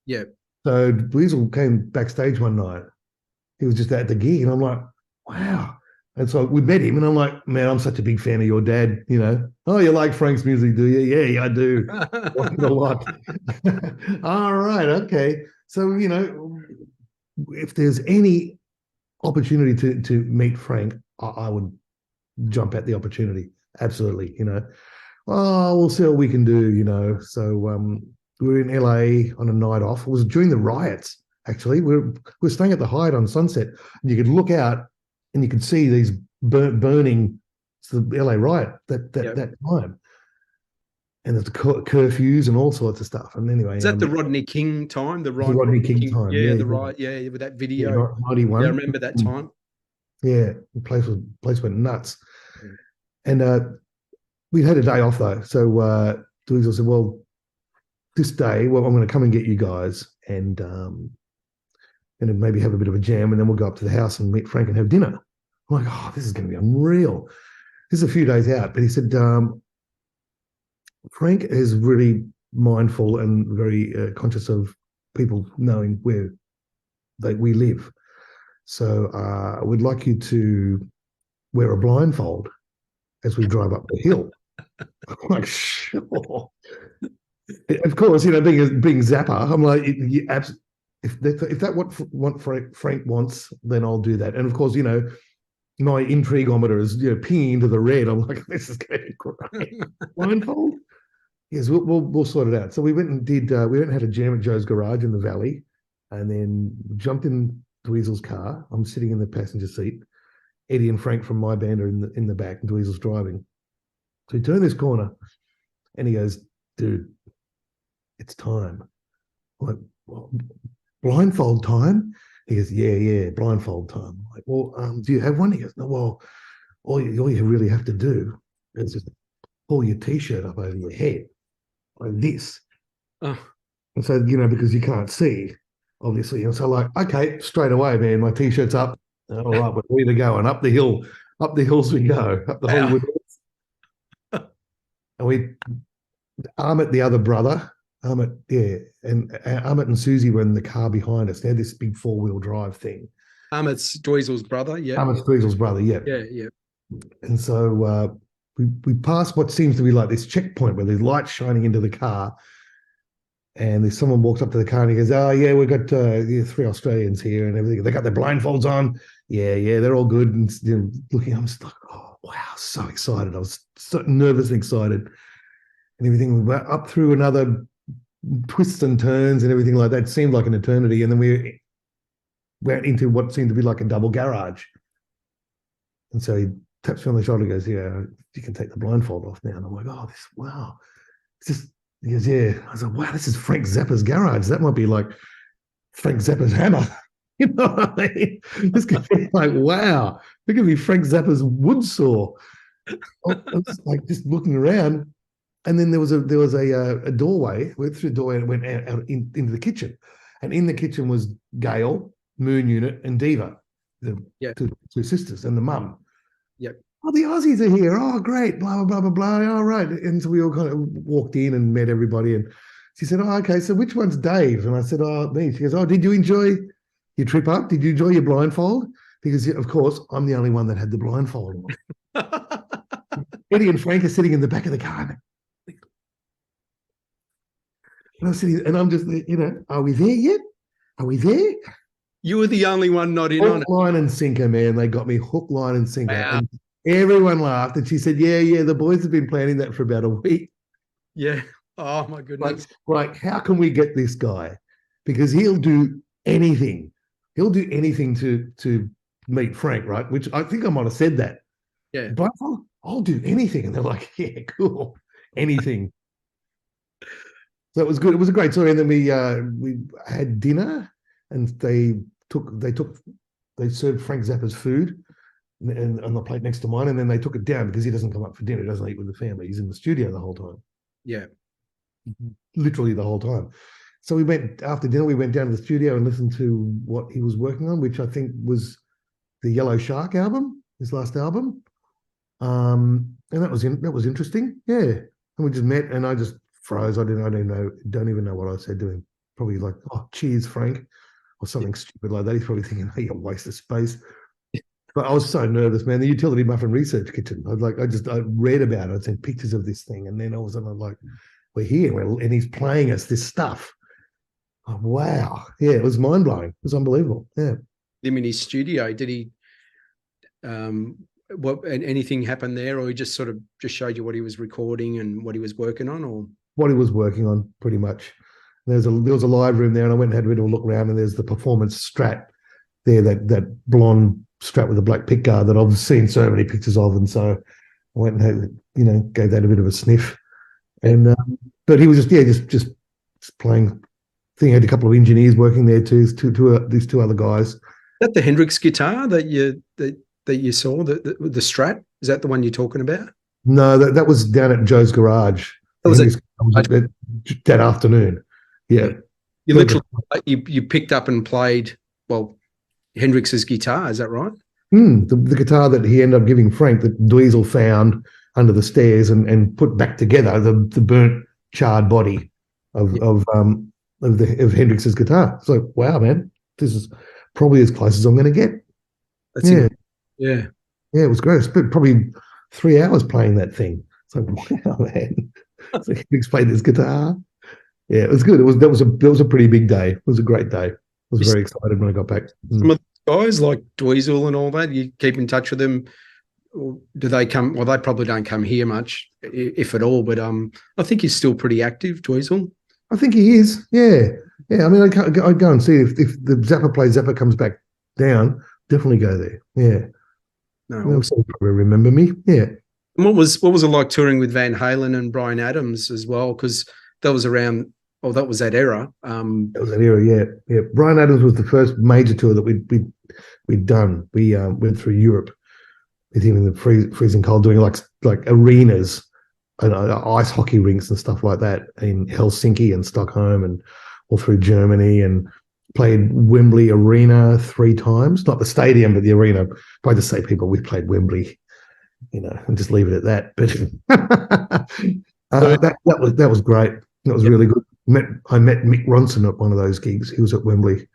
A: Yeah.
B: So Dweezil came backstage one night. He was just at the gig, and I'm like, wow. And so we met him, and I'm like, man, I'm such a big fan of your dad, Oh, you like Frank's music, do you? Yeah, I do. Watch it a lot. All right, okay. So, if there's any opportunity to meet Frank, I would jump at the opportunity. Absolutely, we'll see what we can do, So we were in LA on a night off. It was during the riots, actually. We were staying at the Hyatt on Sunset, and you could look out and you could see these burning the LA riot that time. And there's curfews and all sorts of stuff. And anyway,
A: is that the Rodney King time? The
B: Rodney King time.
A: Yeah, the riot. Yeah, with that video.
B: 91.
A: Yeah, I remember that time.
B: Yeah, the place went nuts. And we had a day off though. So Dweezil said, well, this day, well, I'm going to come and get you guys and maybe have a bit of a jam, and then we'll go up to the house and meet Frank and have dinner. I'm like, oh, this is going to be unreal. This is a few days out. But he said, Frank is really mindful and very conscious of people knowing where we live. So I would like you to wear a blindfold as we drive up the hill. I'm like, sure. Of course, being Zappa, I'm like, if that's what Frank wants, then I'll do that. And of course, my intrigueometer is pinging into the red. I'm like, this is going to be great. Blindfold? Yes, we'll sort it out. So we went and had a jam at Joe's garage in the valley, and then jumped in Dweezil's car. I'm sitting in the passenger seat. Eddie and Frank from my band are in the back, and Dweezil's driving. So we turn this corner, and he goes, dude, it's time. I'm like, well, blindfold time? He goes, yeah, blindfold time. I'm like, well, do you have one? He goes, no, well, all you really have to do is just pull your T-shirt up over your head like this. Oh. And so, because you can't see, obviously. And so like, okay, straight away, man, my T-shirt's up. All right, we're ready to go. And up the hills we go, up the Hollywood hills. And we, Amit, the other brother, Amit and Suzi were in the car behind us. They had this big 4-wheel drive thing.
A: Amit's Dweezil's brother, yeah.
B: Amit's Dweezil's brother, yeah.
A: Yeah.
B: And so we passed what seems to be like this checkpoint where there's lights shining into the car, and there's someone walks up to the car and he goes, oh yeah, we've got 3 Australians here and everything. They got their blindfolds on. Yeah, they're all good. And looking, I'm just like, oh wow, so excited. I was so nervous and excited, and everything. We went up through another twists and turns and everything like that. It seemed like an eternity. And then we went into what seemed to be like a double garage. And so he taps me on the shoulder and goes, yeah, you can take the blindfold off now. And I'm like, oh, wow. He goes, yeah. I was like, wow, this is Frank Zappa's garage. That might be like Frank Zappa's hammer. You know what I mean? This could be like, wow. It could be Frank Zappa's wood saw. I was like just looking around. And then there was a doorway. We went through the doorway and went out into the kitchen. And in the kitchen was Gail, Moon Unit, and Diva, the two sisters, and the mum.
A: Yep.
B: Oh, the Aussies are here. Oh, great. Blah, blah, blah, blah, blah. All right. And so we all kind of walked in and met everybody. And she said, oh, okay, so which one's Dave? And I said, oh, me. She goes, oh, did you enjoy your trip up? Did you enjoy your blindfold? Because, of course, I'm the only one that had the blindfold on. Eddie and Frank are sitting in the back of the car. And I'm sitting, and I'm just, are we there yet? Are we there?
A: You were the only one not in on it.
B: Hook, line, and sinker, man. They got me hook, line, and sinker. Wow. And everyone laughed. And she said, yeah, the boys have been planning that for about a week.
A: Yeah. Oh, my goodness.
B: Like, how can we get this guy? Because he'll do anything. He'll do anything to meet Frank, right? Which I think I might have said that.
A: Yeah.
B: But I'll do anything. And they're like, yeah, cool. Anything. So it was good. It was a great story. And then we had dinner, and they served Frank Zappa's food and on the plate next to mine, and then they took it down because he doesn't come up for dinner. He doesn't eat with the family. He's in the studio the whole time.
A: Yeah.
B: Literally the whole time. So after dinner, we went down to the studio and listened to what he was working on, which I think was the Yellow Shark album, his last album. And that was interesting. Yeah. And we just met, and I just froze. I don't even know what I said to him. Probably like, oh, cheers, Frank, or something stupid like that. He's probably thinking, hey, you're a waste of space. But I was so nervous, man. The Utility Muffin Research Kitchen. I read about it. I'd seen pictures of this thing, and then all of a sudden I'm like, we're here, and he's playing us this stuff. Oh, wow. Yeah, it was mind blowing. It was unbelievable. Yeah.
A: Him in his studio, did he? Anything happened there, or he just sort of just showed you what he was recording and what he was working on, or
B: what he was working on, pretty much. There was a live room there, and I went and had a bit of a look around, and there's the performance Strat there, that blonde Strat with a black pick guard that I've seen so many pictures of, and so I went and gave that a bit of a sniff. And but he was just playing. I think he had a couple of engineers working there too. These two other guys.
A: Is that the Hendrix guitar that you saw, the Strat? Is that the one you're talking about?
B: No, that was down at Joe's garage. That afternoon. Yeah.
A: You literally you picked up and played, well, Hendrix's guitar, is that right?
B: The guitar that he ended up giving Frank, that Dweezil found under the stairs and put back together, the burnt, charred body of Hendrix's guitar. It's like, wow, man, this is probably as close as I'm going to get.
A: Yeah,
B: it was great. I spent probably 3 hours playing that thing. It's like, wow, man. So Hendrix played this guitar. Yeah, it was good. That was a pretty big day. It was a great day. I was very excited when I got back.
A: Some of the guys like Dweezil and all that, you keep in touch with them? Or do they come? Well, they probably don't come here much, if at all. But I think he's still pretty active, Dweezil.
B: I think he is. Yeah. I mean, I'd go and see if the Zappa comes back down. Definitely go there. Yeah.
A: No,
B: probably remember me. Yeah.
A: And what was it like touring with Van Halen and Bryan Adams as well? Because that was around. Oh, that was that era.
B: That was that era. Yeah. Bryan Adams was the first major tour that we'd done. We went through Europe with him in the freezing cold, doing like arenas and ice hockey rinks and stuff like that in Helsinki and Stockholm and all through Germany, and played Wembley Arena 3 times. Not the stadium, but the arena. Probably just say people, we played Wembley, and just leave it at that. But that was great. That was really good. I met Mick Ronson at one of those gigs. He was at Wembley.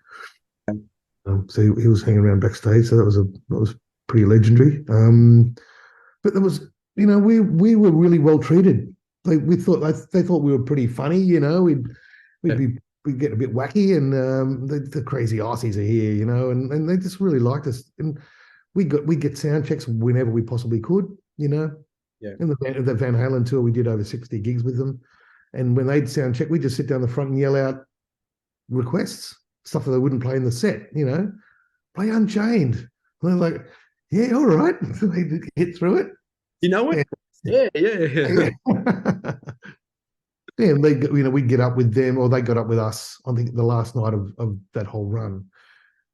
B: So he was hanging around backstage. So that was pretty legendary. But there was, we were really well treated. They thought we were pretty funny. We'd get a bit wacky, and the crazy Aussies are here, and they just really liked us. And we'd get sound checks whenever we possibly could, Yeah. In the Van Halen tour, we did over 60 gigs with them. And when they'd sound check, we'd just sit down the front and yell out requests, stuff that they wouldn't play in the set, play Unchained. And they're like, yeah, all right. They hit through it.
A: You know what? Yeah.
B: Yeah, and we'd get up with them, or they got up with us. I think the last night of that whole run,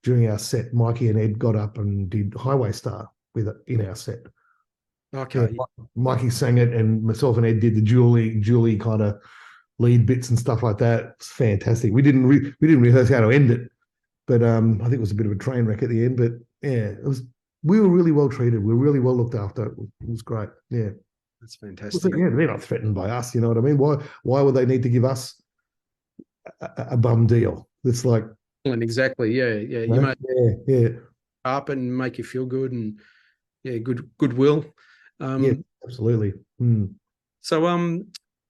B: during our set, Mikey and Ed got up and did Highway Star in our set.
A: Okay.
B: Yeah, Mikey sang it, and myself and Ed did the Julie kind of lead bits and stuff like that. It's fantastic. We didn't rehearse how to end it, but I think it was a bit of a train wreck at the end. But yeah, we were really well treated. We were really well looked after. It was great. Yeah,
A: that's fantastic.
B: Yeah, they're not threatened by us. You know what I mean? Why would they need to give us a bum deal? It's like,
A: exactly. Yeah. You might up and make you feel good, and goodwill.
B: Yeah, absolutely.
A: So,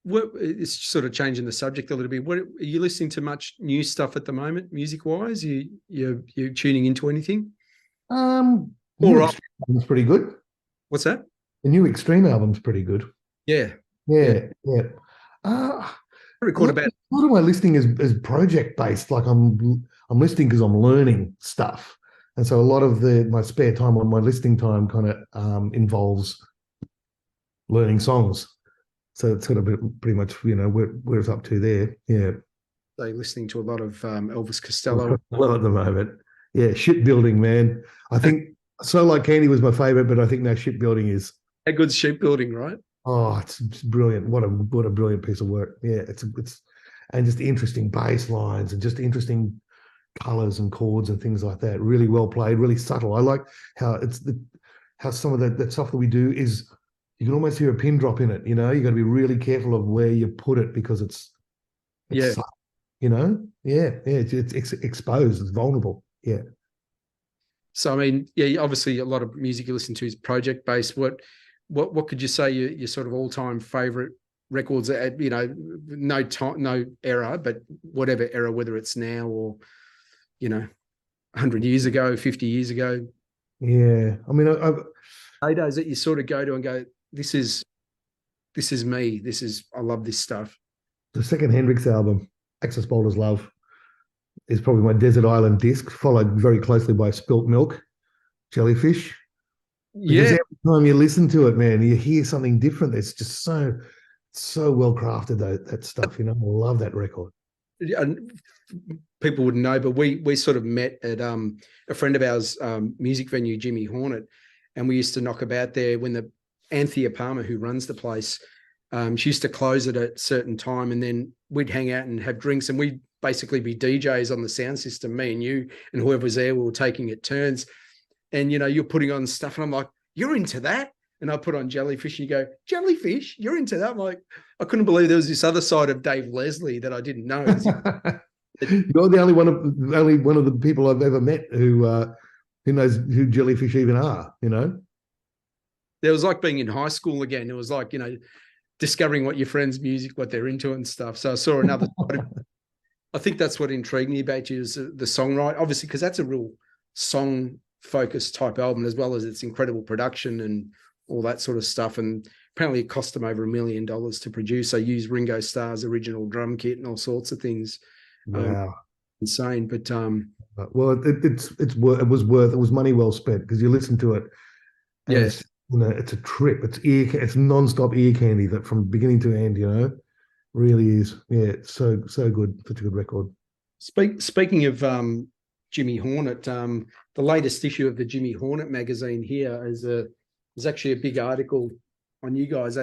A: it's sort of changing the subject a little bit. What are you listening to? Much new stuff at the moment, music wise? You tuning into anything?
B: New Extreme album's pretty good.
A: What's that?
B: The new Extreme album's pretty good.
A: Yeah.
B: I
A: record about.
B: A lot of my listening is project based. Like I'm listening because I'm learning stuff, and so a lot of my spare time on my listening time kind of involves learning songs. So it's sort of pretty much where it's up to there. Yeah.
A: So you're listening to a lot of Elvis Costello.
B: Well, at the moment, yeah, Shipbuilding, man. I think So Like Candy was my favorite, but I think now Shipbuilding is.
A: How good's Shipbuilding, right?
B: Oh, it's brilliant! What a brilliant piece of work. Yeah, it's and just interesting bass lines and just interesting colors and chords and things like that. Really well played, really subtle. I like how how some of that stuff that we do is you can almost hear a pin drop in it. You got to be really careful of where you put it because it's subtle, it's exposed, it's vulnerable. Yeah.
A: So I mean, obviously a lot of music you listen to is project based. What could you say your sort of all time favorite records at no time, no era, but whatever era, whether it's now or 100 years ago, 50 years ago?
B: Yeah, I mean,
A: Days that you sort of go to and go, this is me. I love this stuff.
B: The second Hendrix album, Access Boulder's Love, is probably my Desert Island disc, followed very closely by Spilt Milk, Jellyfish. Because every time you listen to it, man, you hear something different. It's just so well crafted, that stuff. I love that record.
A: And people wouldn't know, but we sort of met at a friend of ours music venue, Jimmy Hornet, and we used to knock about there when Anthea Palmer, who runs the place, she used to close it at a certain time, and then we'd hang out and have drinks, and we'd basically be DJs on the sound system, me and you and whoever was there. We were taking it turns, and you're putting on stuff, and I'm like, "You're into that?" And I put on Jellyfish, and you go, "Jellyfish, you're into that?" I'm like, I couldn't believe there was this other side of Dave Leslie that I didn't know.
B: You're the only one of the people I've ever met who knows who Jellyfish even are.
A: There was like being in high school again. It was like, discovering what your friends' music, what they're into and stuff. So I saw another side of, I think that's what intrigued me about you is the songwriting, obviously, because that's a real song-focused type album, as well as its incredible production and all that sort of stuff. And apparently it cost them over $1 million to produce. They used Ringo Starr's original drum kit and all sorts of things.
B: Wow.
A: Insane. But
B: well, it was money well spent, because you listen to it.
A: Yes.
B: It's a trip. It's non-stop ear candy, that from beginning to end, really is. Yeah, it's so good. Such a good record.
A: Speaking of Jimmy Hornet, the latest issue of the Jimmy Hornet magazine here is actually a big article on you guys.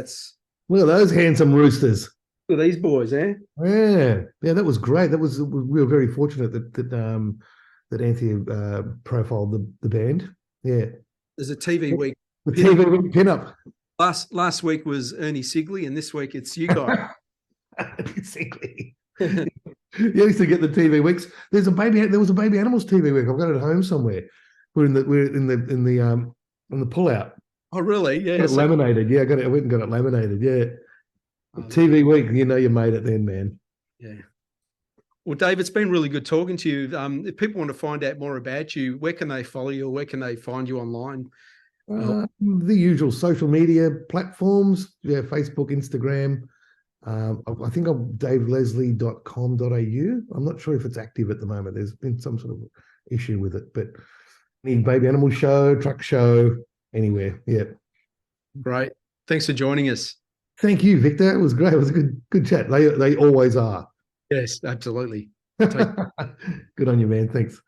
B: Look at those handsome roosters.
A: Look at these boys, eh?
B: Yeah, that was great. We were very fortunate that Anthea profiled the band. Yeah,
A: there's a TV week.
B: The TV week pinup.
A: Last week was Ernie Sigley, and this week it's you guys.
B: Sigley. You used to get the TV weeks. There was a baby animals TV week. I've got it at home somewhere. We're in the pullout.
A: Oh, really? Yeah.
B: Got it laminated. Yeah, I went and got it laminated. Yeah. TV week, you made it then, man.
A: Yeah. Well, Dave, it's been really good talking to you. If people want to find out more about you, where can they follow you, or where can they find you online?
B: The usual social media platforms, Facebook, Instagram. I think I'm daveleslie.com.au. I'm not sure if it's active at the moment. There's been some sort of issue with it, but any baby animal show, truck show, anywhere. Yeah.
A: Great. Thanks for joining us.
B: Thank you, Victor. It was great. It was a good chat. They always are.
A: Yes, absolutely.
B: Good on you, man. Thanks.